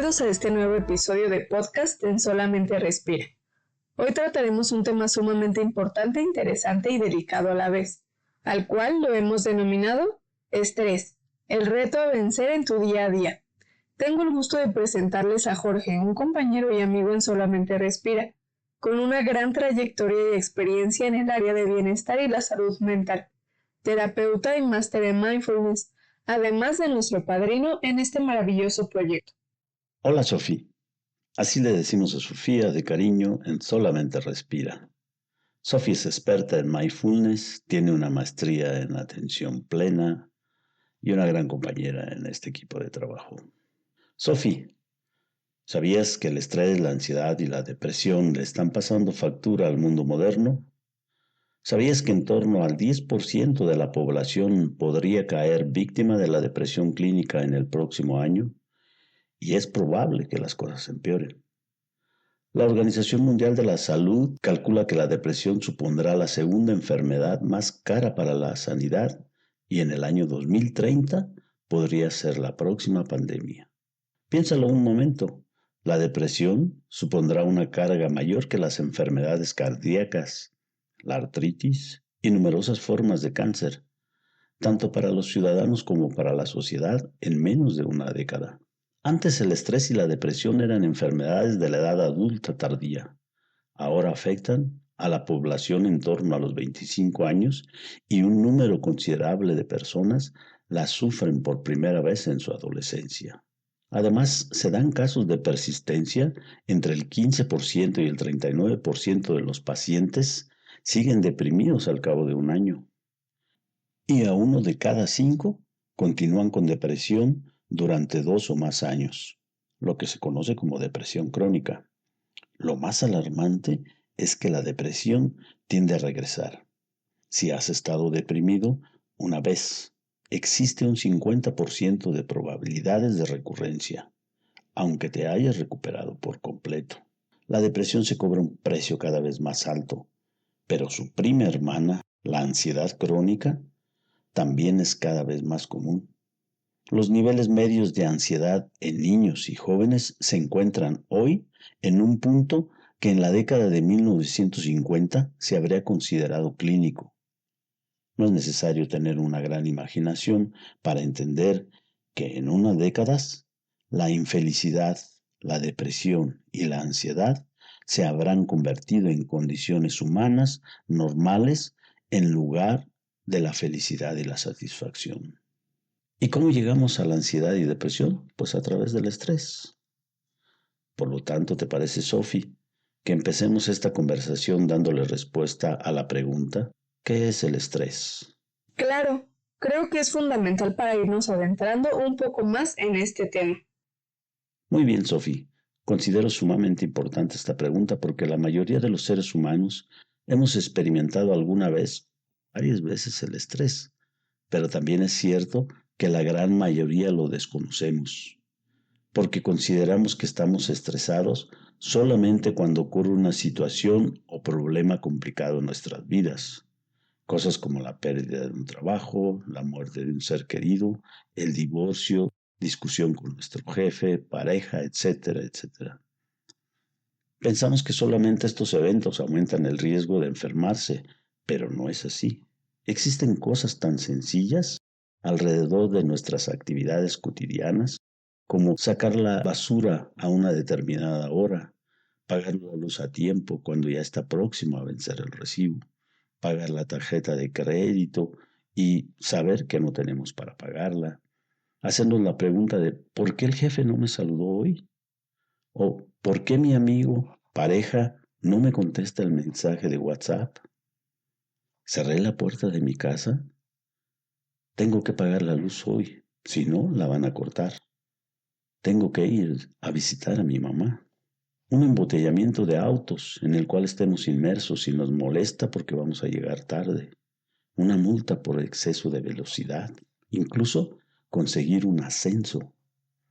Bienvenidos a este nuevo episodio de podcast en Solamente Respira. Hoy trataremos un tema sumamente importante, interesante y delicado a la vez, al cual lo hemos denominado estrés, el reto a vencer en tu día a día. Tengo el gusto de presentarles a Jorge, un compañero y amigo en Solamente Respira, con una gran trayectoria y experiencia en el área de bienestar y la salud mental, terapeuta y máster en mindfulness, además de nuestro padrino en este maravilloso proyecto. Hola Sofía, así le decimos a Sofía de cariño en Solamente Respira. Sofía es experta en mindfulness, tiene una maestría en atención plena y una gran compañera en este equipo de trabajo. Sofía, ¿sabías que el estrés, la ansiedad y la depresión le están pasando factura al mundo moderno? ¿Sabías que en torno al 10% de la población podría caer víctima de la depresión clínica en el próximo año? Y es probable que las cosas empeoren. La Organización Mundial de la Salud calcula que la depresión supondrá la segunda enfermedad más cara para la sanidad y en el año 2030 podría ser la próxima pandemia. Piénsalo un momento, la depresión supondrá una carga mayor que las enfermedades cardíacas, la artritis y numerosas formas de cáncer, tanto para los ciudadanos como para la sociedad en menos de una década. Antes el estrés y la depresión eran enfermedades de la edad adulta tardía. Ahora afectan a la población en torno a los 25 años y un número considerable de personas las sufren por primera vez en su adolescencia. Además, se dan casos de persistencia. Entre el 15% y el 39% de los pacientes siguen deprimidos al cabo de un año. Y a 1 de cada 5 continúan con depresión durante 2 o más años, lo que se conoce como depresión crónica. Lo más alarmante es que la depresión tiende a regresar. Si has estado deprimido una vez, existe un 50% de probabilidades de recurrencia, aunque te hayas recuperado por completo. La depresión se cobra un precio cada vez más alto, pero su prima hermana, la ansiedad crónica, también es cada vez más común. Los niveles medios de ansiedad en niños y jóvenes se encuentran hoy en un punto que en la década de 1950 se habría considerado clínico. No es necesario tener una gran imaginación para entender que en unas décadas la infelicidad, la depresión y la ansiedad se habrán convertido en condiciones humanas normales en lugar de la felicidad y la satisfacción. ¿Y cómo llegamos a la ansiedad y depresión? Pues a través del estrés. Por lo tanto, ¿te parece, Sophie, que empecemos esta conversación dándole respuesta a la pregunta, ¿qué es el estrés? Claro, creo que es fundamental para irnos adentrando un poco más en este tema. Muy bien, Sophie. Considero sumamente importante esta pregunta porque la mayoría de los seres humanos hemos experimentado alguna vez, varias veces el estrés, pero también es cierto que la gran mayoría lo desconocemos, porque consideramos que estamos estresados solamente cuando ocurre una situación o problema complicado en nuestras vidas. Cosas como la pérdida de un trabajo, la muerte de un ser querido, el divorcio, discusión con nuestro jefe, pareja, etcétera, etcétera. Pensamos que solamente estos eventos aumentan el riesgo de enfermarse, pero no es así. Existen cosas tan sencillas alrededor de nuestras actividades cotidianas, como sacar la basura a una determinada hora, pagar la luz a tiempo cuando ya está próximo a vencer el recibo, pagar la tarjeta de crédito y saber que no tenemos para pagarla, hacernos la pregunta de ¿por qué el jefe no me saludó hoy? ¿O por qué mi amigo, pareja, no me contesta el mensaje de WhatsApp? ¿Cerré la puerta de mi casa? Tengo que pagar la luz hoy, si no, la van a cortar. Tengo que ir a visitar a mi mamá. Un embotellamiento de autos en el cual estemos inmersos y nos molesta porque vamos a llegar tarde. Una multa por exceso de velocidad. Incluso conseguir un ascenso.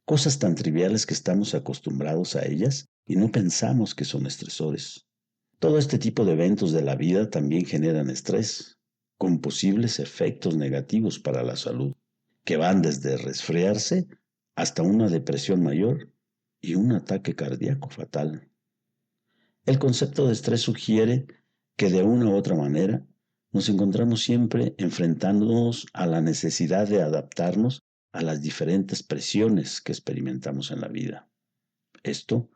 Cosas tan triviales que estamos acostumbrados a ellas y no pensamos que son estresores. Todo este tipo de eventos de la vida también generan estrés, con posibles efectos negativos para la salud, que van desde resfriarse hasta una depresión mayor y un ataque cardíaco fatal. El concepto de estrés sugiere que de una u otra manera nos encontramos siempre enfrentándonos a la necesidad de adaptarnos a las diferentes presiones que experimentamos en la vida. Esto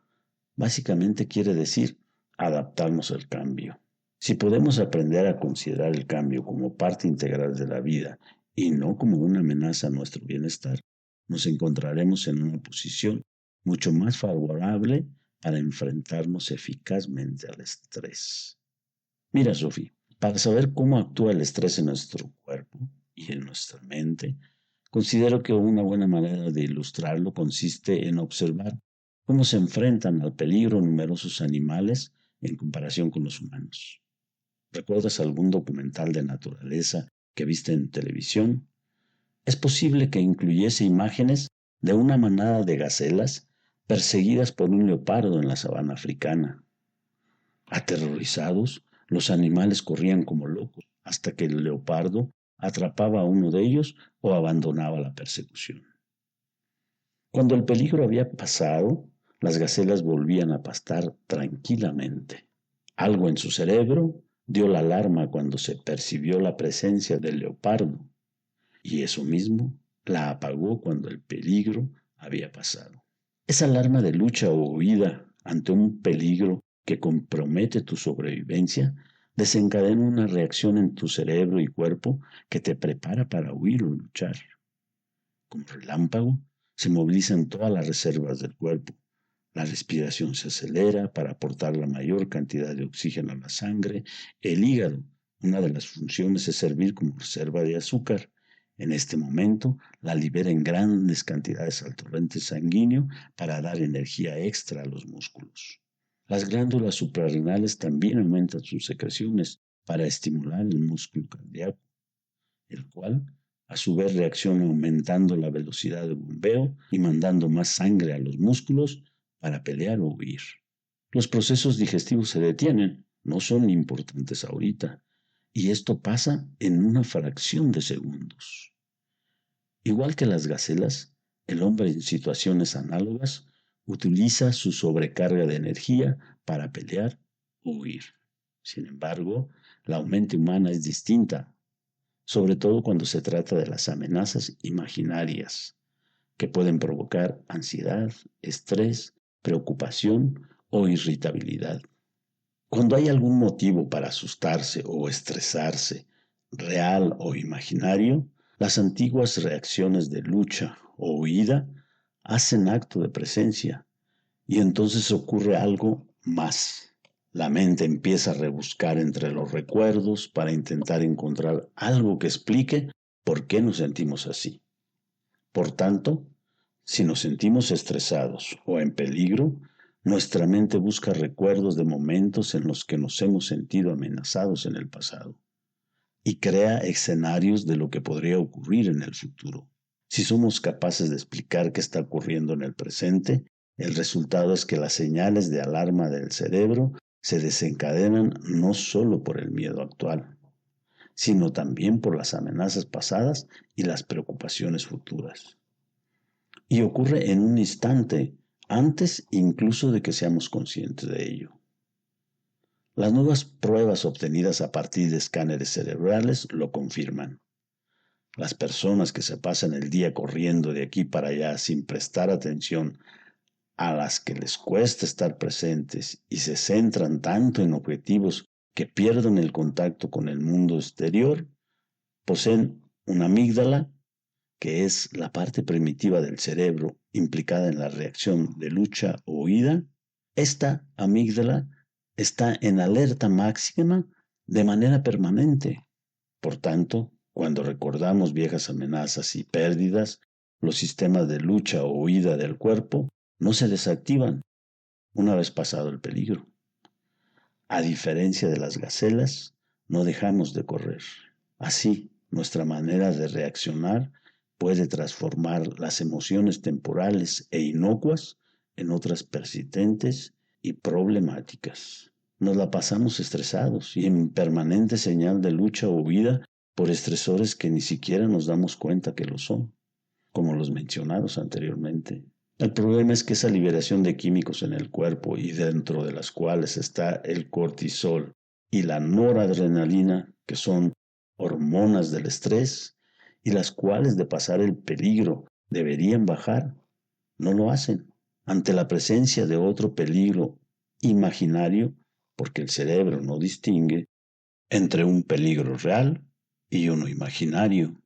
básicamente quiere decir adaptarnos al cambio. Si podemos aprender a considerar el cambio como parte integral de la vida y no como una amenaza a nuestro bienestar, nos encontraremos en una posición mucho más favorable para enfrentarnos eficazmente al estrés. Mira, Sophie, para saber cómo actúa el estrés en nuestro cuerpo y en nuestra mente, considero que una buena manera de ilustrarlo consiste en observar cómo se enfrentan al peligro numerosos animales en comparación con los humanos. ¿Recuerdas algún documental de naturaleza que viste en televisión? Es posible que incluyese imágenes de una manada de gacelas perseguidas por un leopardo en la sabana africana. Aterrorizados, los animales corrían como locos hasta que el leopardo atrapaba a uno de ellos o abandonaba la persecución. Cuando el peligro había pasado, las gacelas volvían a pastar tranquilamente. Algo en su cerebro dio la alarma cuando se percibió la presencia del leopardo, y eso mismo la apagó cuando el peligro había pasado. Esa alarma de lucha o huida ante un peligro que compromete tu sobrevivencia desencadena una reacción en tu cerebro y cuerpo que te prepara para huir o luchar. Como relámpago, se movilizan todas las reservas del cuerpo. La respiración se acelera para aportar la mayor cantidad de oxígeno a la sangre. El hígado, una de las funciones es servir como reserva de azúcar. En este momento, la libera en grandes cantidades al torrente sanguíneo para dar energía extra a los músculos. Las glándulas suprarrenales también aumentan sus secreciones para estimular el músculo cardíaco, el cual a su vez reacciona aumentando la velocidad de bombeo y mandando más sangre a los músculos para pelear o huir. Los procesos digestivos se detienen, no son importantes ahorita, y esto pasa en una fracción de segundos. Igual que las gacelas, el hombre en situaciones análogas utiliza su sobrecarga de energía para pelear o huir. Sin embargo, la mente humana es distinta, sobre todo cuando se trata de las amenazas imaginarias, que pueden provocar ansiedad, estrés, preocupación o irritabilidad. Cuando hay algún motivo para asustarse o estresarse, real o imaginario, las antiguas reacciones de lucha o huida hacen acto de presencia y entonces ocurre algo más. La mente empieza a rebuscar entre los recuerdos para intentar encontrar algo que explique por qué nos sentimos así. Por tanto, si nos sentimos estresados o en peligro, nuestra mente busca recuerdos de momentos en los que nos hemos sentido amenazados en el pasado y crea escenarios de lo que podría ocurrir en el futuro. Si somos capaces de explicar qué está ocurriendo en el presente, el resultado es que las señales de alarma del cerebro se desencadenan no solo por el miedo actual, sino también por las amenazas pasadas y las preocupaciones futuras. Y ocurre en un instante, antes incluso de que seamos conscientes de ello. Las nuevas pruebas obtenidas a partir de escáneres cerebrales lo confirman. Las personas que se pasan el día corriendo de aquí para allá sin prestar atención, a las que les cuesta estar presentes y se centran tanto en objetivos que pierden el contacto con el mundo exterior, poseen una amígdala, que es la parte primitiva del cerebro implicada en la reacción de lucha o huida. Esta amígdala está en alerta máxima de manera permanente. Por tanto, cuando recordamos viejas amenazas y pérdidas, los sistemas de lucha o huida del cuerpo no se desactivan una vez pasado el peligro. A diferencia de las gacelas, no dejamos de correr. Así, nuestra manera de reaccionar puede transformar las emociones temporales e inocuas en otras persistentes y problemáticas. Nos la pasamos estresados y en permanente señal de lucha o huida por estresores que ni siquiera nos damos cuenta que lo son, como los mencionados anteriormente. El problema es que esa liberación de químicos en el cuerpo y dentro de las cuales está el cortisol y la noradrenalina, que son hormonas del estrés, y las cuales de pasar el peligro deberían bajar, no lo hacen ante la presencia de otro peligro imaginario, porque el cerebro no distingue entre un peligro real y uno imaginario.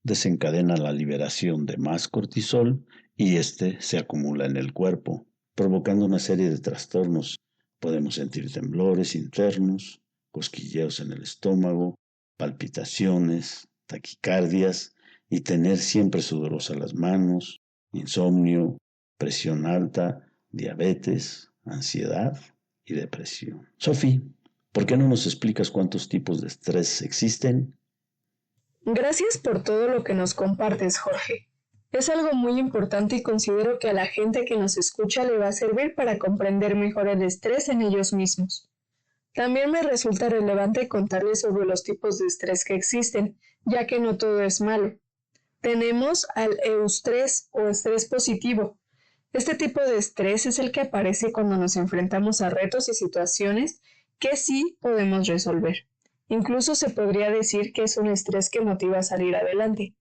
Desencadena la liberación de más cortisol y este se acumula en el cuerpo, provocando una serie de trastornos. Podemos sentir temblores internos, cosquilleos en el estómago, palpitaciones, taquicardias y tener siempre sudorosas las manos, insomnio, presión alta, diabetes, ansiedad y depresión. Sophie, ¿por qué no nos explicas cuántos tipos de estrés existen? Gracias por todo lo que nos compartes, Jorge. Es algo muy importante y considero que a la gente que nos escucha le va a servir para comprender mejor el estrés en ellos mismos. También me resulta relevante contarles sobre los tipos de estrés que existen, ya que no todo es malo. Tenemos al eustrés o estrés positivo. Este tipo de estrés es el que aparece cuando nos enfrentamos a retos y situaciones que sí podemos resolver. Incluso se podría decir que es un estrés que motiva a salir adelante.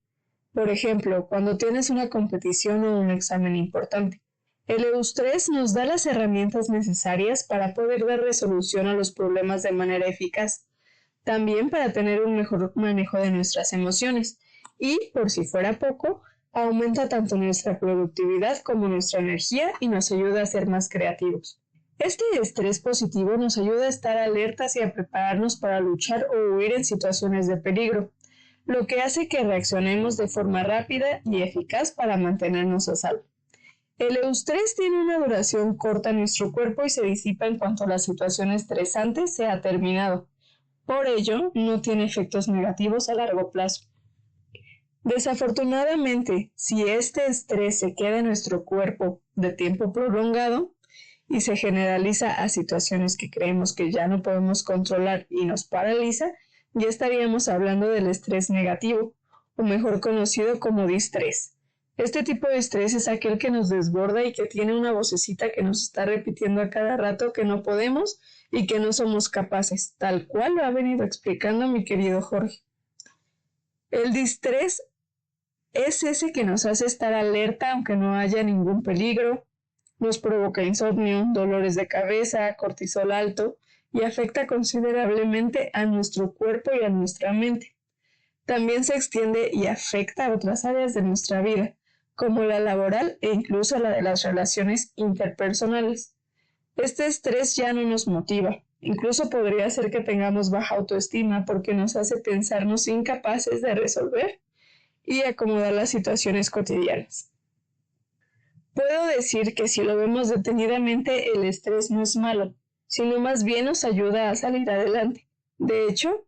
Por ejemplo, cuando tienes una competición o un examen importante. El eustrés nos da las herramientas necesarias para poder dar resolución a los problemas de manera eficaz. También para tener un mejor manejo de nuestras emociones. Y, por si fuera poco, aumenta tanto nuestra productividad como nuestra energía y nos ayuda a ser más creativos. Este estrés positivo nos ayuda a estar alertas y a prepararnos para luchar o huir en situaciones de peligro, lo que hace que reaccionemos de forma rápida y eficaz para mantenernos a salvo. El eustrés tiene una duración corta en nuestro cuerpo y se disipa en cuanto la situación estresante se ha terminado. Por ello, no tiene efectos negativos a largo plazo. Desafortunadamente, si este estrés se queda en nuestro cuerpo de tiempo prolongado, y se generaliza a situaciones que creemos que ya no podemos controlar y nos paraliza, ya estaríamos hablando del estrés negativo, o mejor conocido como distrés. Este tipo de estrés es aquel que nos desborda y que tiene una vocecita que nos está repitiendo a cada rato que no podemos y que no somos capaces, tal cual lo ha venido explicando mi querido Jorge. El distrés es ese que nos hace estar alerta aunque no haya ningún peligro, nos provoca insomnio, dolores de cabeza, cortisol alto y afecta considerablemente a nuestro cuerpo y a nuestra mente. También se extiende y afecta a otras áreas de nuestra vida, como la laboral e incluso la de las relaciones interpersonales. Este estrés ya no nos motiva, incluso podría hacer que tengamos baja autoestima porque nos hace pensarnos incapaces de resolver y acomodar las situaciones cotidianas. Puedo decir que si lo vemos detenidamente, el estrés no es malo, sino más bien nos ayuda a salir adelante. De hecho,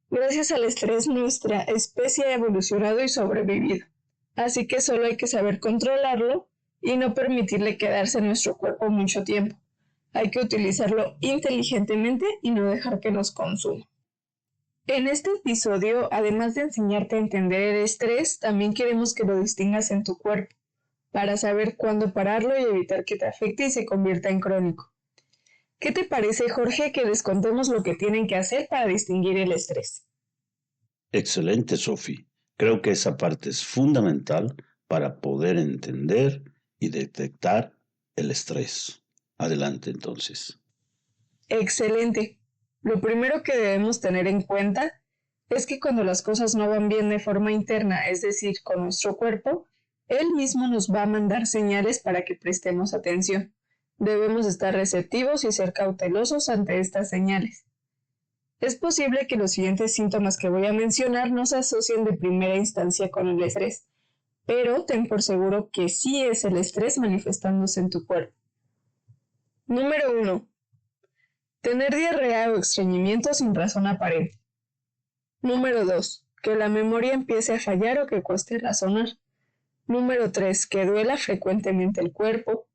gracias al estrés nuestra especie ha evolucionado y sobrevivido. Así que solo hay que saber controlarlo y no permitirle quedarse en nuestro cuerpo mucho tiempo. Hay que utilizarlo inteligentemente y no dejar que nos consuma. En este episodio, además de enseñarte a entender el estrés, también queremos que lo distingas en tu cuerpo, para saber cuándo pararlo y evitar que te afecte y se convierta en crónico. ¿Qué te parece, Jorge, que les contemos lo que tienen que hacer para distinguir el estrés? Excelente, Sophie. Creo que esa parte es fundamental para poder entender y detectar el estrés. Adelante, entonces. Excelente. Lo primero que debemos tener en cuenta es que cuando las cosas no van bien de forma interna, es decir, con nuestro cuerpo, él mismo nos va a mandar señales para que prestemos atención. Debemos estar receptivos y ser cautelosos ante estas señales. Es posible que los siguientes síntomas que voy a mencionar no se asocien de primera instancia con el estrés, pero ten por seguro que sí es el estrés manifestándose en tu cuerpo. Número 1. Tener diarrea o estreñimiento sin razón aparente. Número 2. Que la memoria empiece a fallar o que cueste razonar. Número 3. Que duela frecuentemente el cuerpo.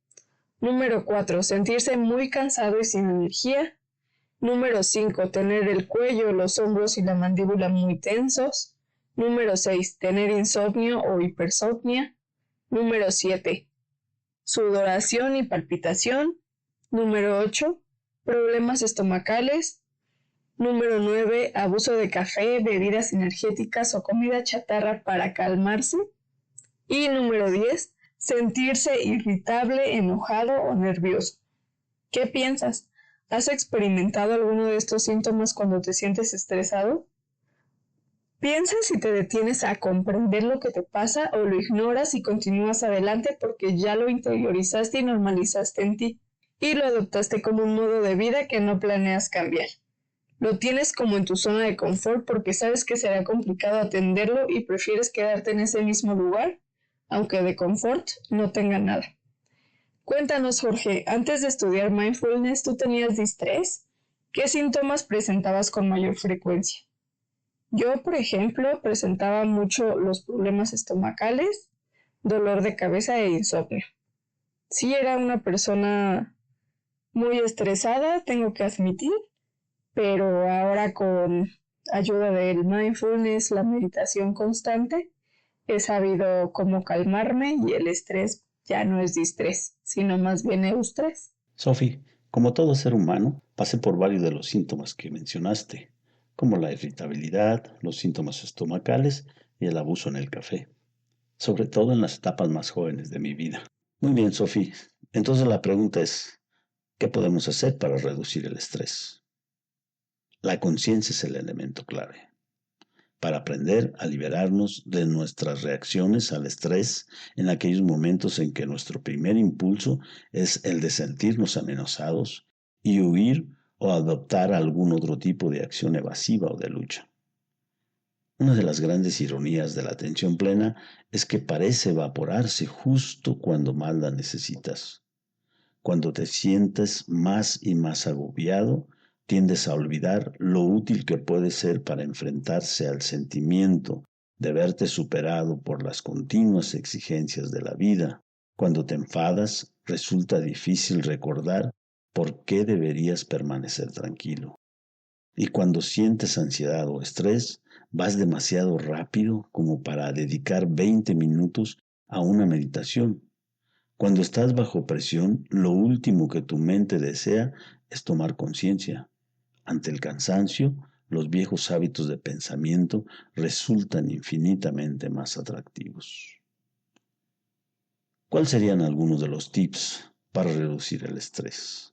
Número 4. Sentirse muy cansado y sin energía. Número 5. Tener el cuello, los hombros y la mandíbula muy tensos. Número 6. Tener insomnio o hipersomnia. Número 7. sudoración y palpitación. Número 8, problemas estomacales. Número 9, abuso de café, bebidas energéticas o comida chatarra para calmarse. Y número 10, sentirse irritable, enojado o nervioso. ¿Qué piensas? ¿Has experimentado alguno de estos síntomas cuando te sientes estresado? Piensa si te detienes a comprender lo que te pasa o lo ignoras y continúas adelante porque ya lo interiorizaste y normalizaste en ti y lo adoptaste como un modo de vida que no planeas cambiar. Lo tienes como en tu zona de confort porque sabes que será complicado atenderlo y prefieres quedarte en ese mismo lugar, aunque de confort no tenga nada. Cuéntanos, Jorge, antes de estudiar mindfulness, ¿tú tenías distrés? ¿Qué síntomas presentabas con mayor frecuencia? Yo, por ejemplo, presentaba mucho los problemas estomacales, dolor de cabeza e insomnio. Sí, era una persona muy estresada, tengo que admitir, pero ahora con ayuda del mindfulness, la meditación constante, he sabido cómo calmarme y el estrés ya no es distrés, sino más bien eustrés. Sophie, como todo ser humano, pasé por varios de los síntomas que mencionaste, como la irritabilidad, los síntomas estomacales y el abuso en el café, sobre todo en las etapas más jóvenes de mi vida. Muy bien, Sophie. Entonces la pregunta es, ¿qué podemos hacer para reducir el estrés? La conciencia es el elemento clave para aprender a liberarnos de nuestras reacciones al estrés en aquellos momentos en que nuestro primer impulso es el de sentirnos amenazados y huir o adoptar algún otro tipo de acción evasiva o de lucha. Una de las grandes ironías de la atención plena es que parece evaporarse justo cuando más la necesitas. Cuando te sientes más y más agobiado, tiendes a olvidar lo útil que puede ser para enfrentarse al sentimiento de verte superado por las continuas exigencias de la vida. Cuando te enfadas, resulta difícil recordar por qué deberías permanecer tranquilo. Y cuando sientes ansiedad o estrés, vas demasiado rápido como para dedicar 20 minutos a una meditación. Cuando estás bajo presión, lo último que tu mente desea es tomar conciencia. Ante el cansancio, los viejos hábitos de pensamiento resultan infinitamente más atractivos. ¿Cuáles serían algunos de los tips para reducir el estrés?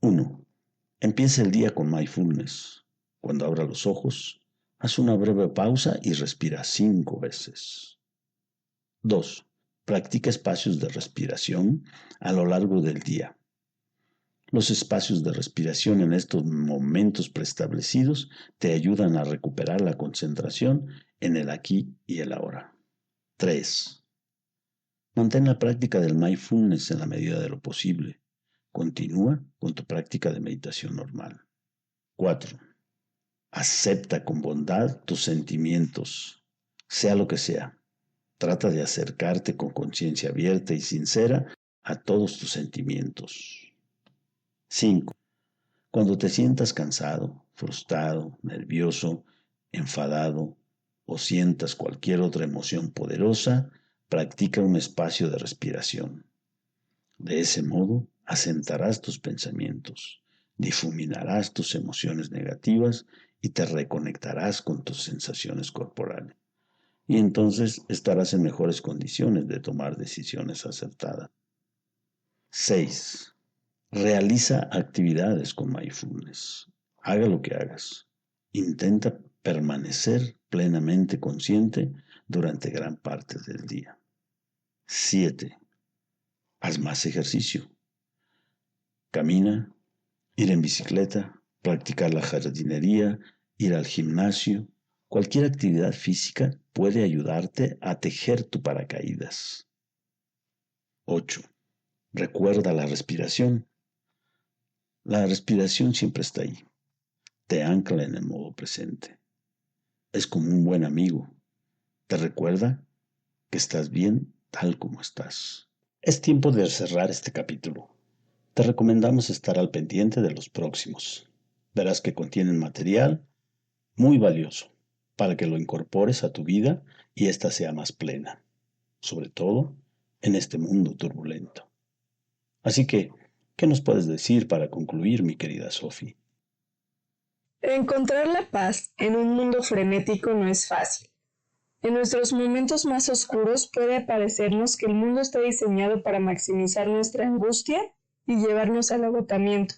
1. Empieza el día con mindfulness. Cuando abra los ojos, haz una breve pausa y respira 5 veces. 2. Practica espacios de respiración a lo largo del día. Los espacios de respiración en estos momentos preestablecidos te ayudan a recuperar la concentración en el aquí y el ahora. 3. Mantén la práctica del mindfulness en la medida de lo posible. Continúa con tu práctica de meditación normal. 4. Acepta con bondad tus sentimientos, sea lo que sea. Trata de acercarte con conciencia abierta y sincera a todos tus sentimientos. 5. Cuando te sientas cansado, frustrado, nervioso, enfadado o sientas cualquier otra emoción poderosa, practica un espacio de respiración. De ese modo, asentarás tus pensamientos, difuminarás tus emociones negativas y te reconectarás con tus sensaciones corporales. Y entonces estarás en mejores condiciones de tomar decisiones acertadas. 6. Realiza actividades con mindfulness. Haga lo que hagas. Intenta permanecer plenamente consciente durante gran parte del día. 7. Haz más ejercicio. Camina, ir en bicicleta, practicar la jardinería, ir al gimnasio. Cualquier actividad física puede ayudarte a tejer tu paracaídas. 8. Recuerda la respiración. La respiración siempre está ahí. Te ancla en el modo presente. Es como un buen amigo. Te recuerda que estás bien tal como estás. Es tiempo de cerrar este capítulo. Te recomendamos estar al pendiente de los próximos. Verás que contienen material muy valioso para que lo incorpores a tu vida y ésta sea más plena. Sobre todo, en este mundo turbulento. Así que, ¿qué nos puedes decir para concluir, mi querida Sophie? Encontrar la paz en un mundo frenético no es fácil. En nuestros momentos más oscuros puede parecernos que el mundo está diseñado para maximizar nuestra angustia y llevarnos al agotamiento.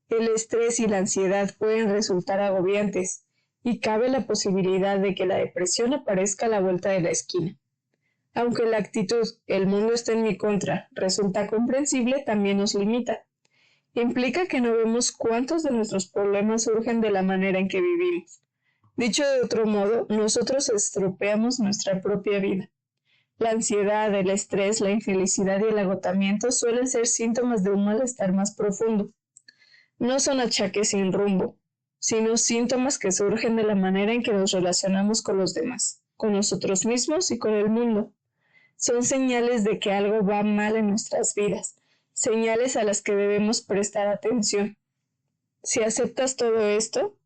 El estrés y la ansiedad pueden resultar agobiantes y cabe la posibilidad de que la depresión aparezca a la vuelta de la esquina. Aunque la actitud "el mundo está en mi contra" resulta comprensible, también nos limita. Implica que no vemos cuántos de nuestros problemas surgen de la manera en que vivimos. Dicho de otro modo, nosotros estropeamos nuestra propia vida. La ansiedad, el estrés, la infelicidad y el agotamiento suelen ser síntomas de un malestar más profundo. No son achaques sin rumbo, sino síntomas que surgen de la manera en que nos relacionamos con los demás, con nosotros mismos y con el mundo. Son señales de que algo va mal en nuestras vidas, señales a las que debemos prestar atención. Si aceptas todo esto,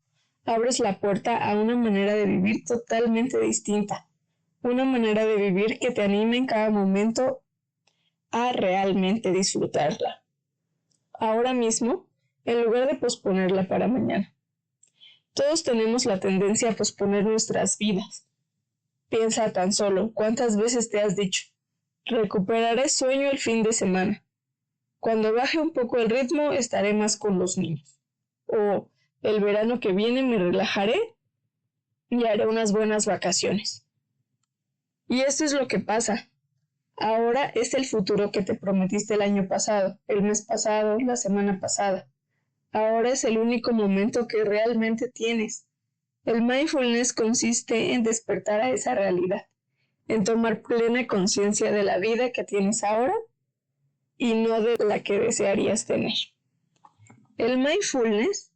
abres la puerta a una manera de vivir totalmente distinta, una manera de vivir que te anime en cada momento a realmente disfrutarla. Ahora mismo, en lugar de posponerla para mañana. Todos tenemos la tendencia a posponer nuestras vidas. Piensa tan solo cuántas veces te has dicho: recuperaré sueño el fin de semana. Cuando baje un poco el ritmo, estaré más con los niños. O el verano que viene me relajaré y haré unas buenas vacaciones. Y esto es lo que pasa. Ahora es el futuro que te prometiste el año pasado, el mes pasado, la semana pasada. Ahora es el único momento que realmente tienes. El mindfulness consiste en despertar a esa realidad, en tomar plena conciencia de la vida que tienes ahora y no de la que desearías tener. El mindfulness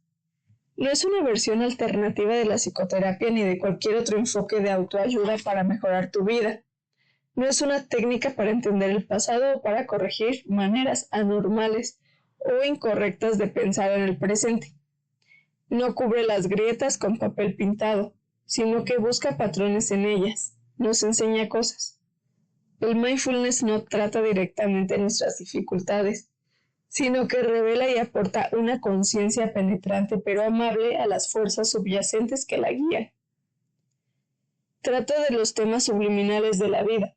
no es una versión alternativa de la psicoterapia ni de cualquier otro enfoque de autoayuda para mejorar tu vida. No es una técnica para entender el pasado o para corregir maneras anormales o incorrectas de pensar en el presente. No cubre las grietas con papel pintado, sino que busca patrones en ellas, nos enseña cosas. El mindfulness no trata directamente nuestras dificultades, sino que revela y aporta una conciencia penetrante pero amable a las fuerzas subyacentes que la guían. Trata de los temas subliminales de la vida,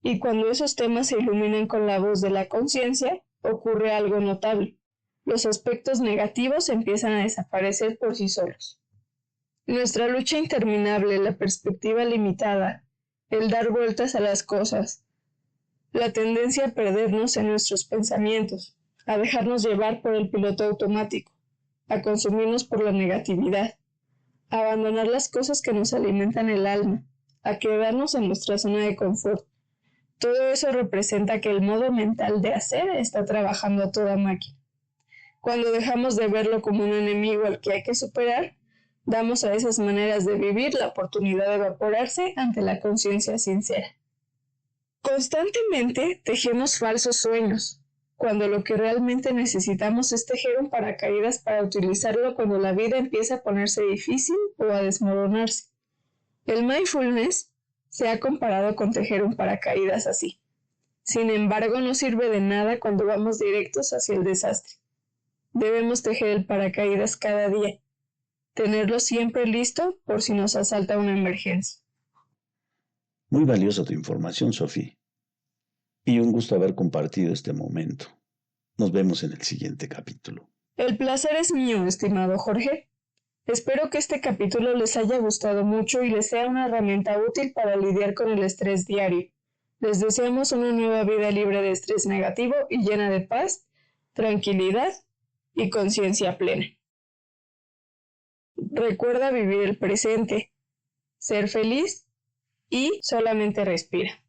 y cuando esos temas se iluminan con la voz de la conciencia, ocurre algo notable. Los aspectos negativos empiezan a desaparecer por sí solos. Nuestra lucha interminable, la perspectiva limitada, el dar vueltas a las cosas, la tendencia a perdernos en nuestros pensamientos, a dejarnos llevar por el piloto automático, a consumirnos por la negatividad, a abandonar las cosas que nos alimentan el alma, a quedarnos en nuestra zona de confort. Todo eso representa que el modo mental de hacer está trabajando a toda máquina. Cuando dejamos de verlo como un enemigo al que hay que superar, damos a esas maneras de vivir la oportunidad de evaporarse ante la conciencia sincera. Constantemente tejemos falsos sueños, cuando lo que realmente necesitamos es tejer un paracaídas para utilizarlo cuando la vida empieza a ponerse difícil o a desmoronarse. El mindfulness se ha comparado con tejer un paracaídas así. Sin embargo, no sirve de nada cuando vamos directos hacia el desastre. Debemos tejer el paracaídas cada día, tenerlo siempre listo por si nos asalta una emergencia. Muy valiosa tu información, Sophie. Y un gusto haber compartido este momento. Nos vemos en el siguiente capítulo. El placer es mío, estimado Jorge. Espero que este capítulo les haya gustado mucho y les sea una herramienta útil para lidiar con el estrés diario. Les deseamos una nueva vida libre de estrés negativo y llena de paz, tranquilidad y conciencia plena. Recuerda vivir el presente, ser feliz y solamente respira.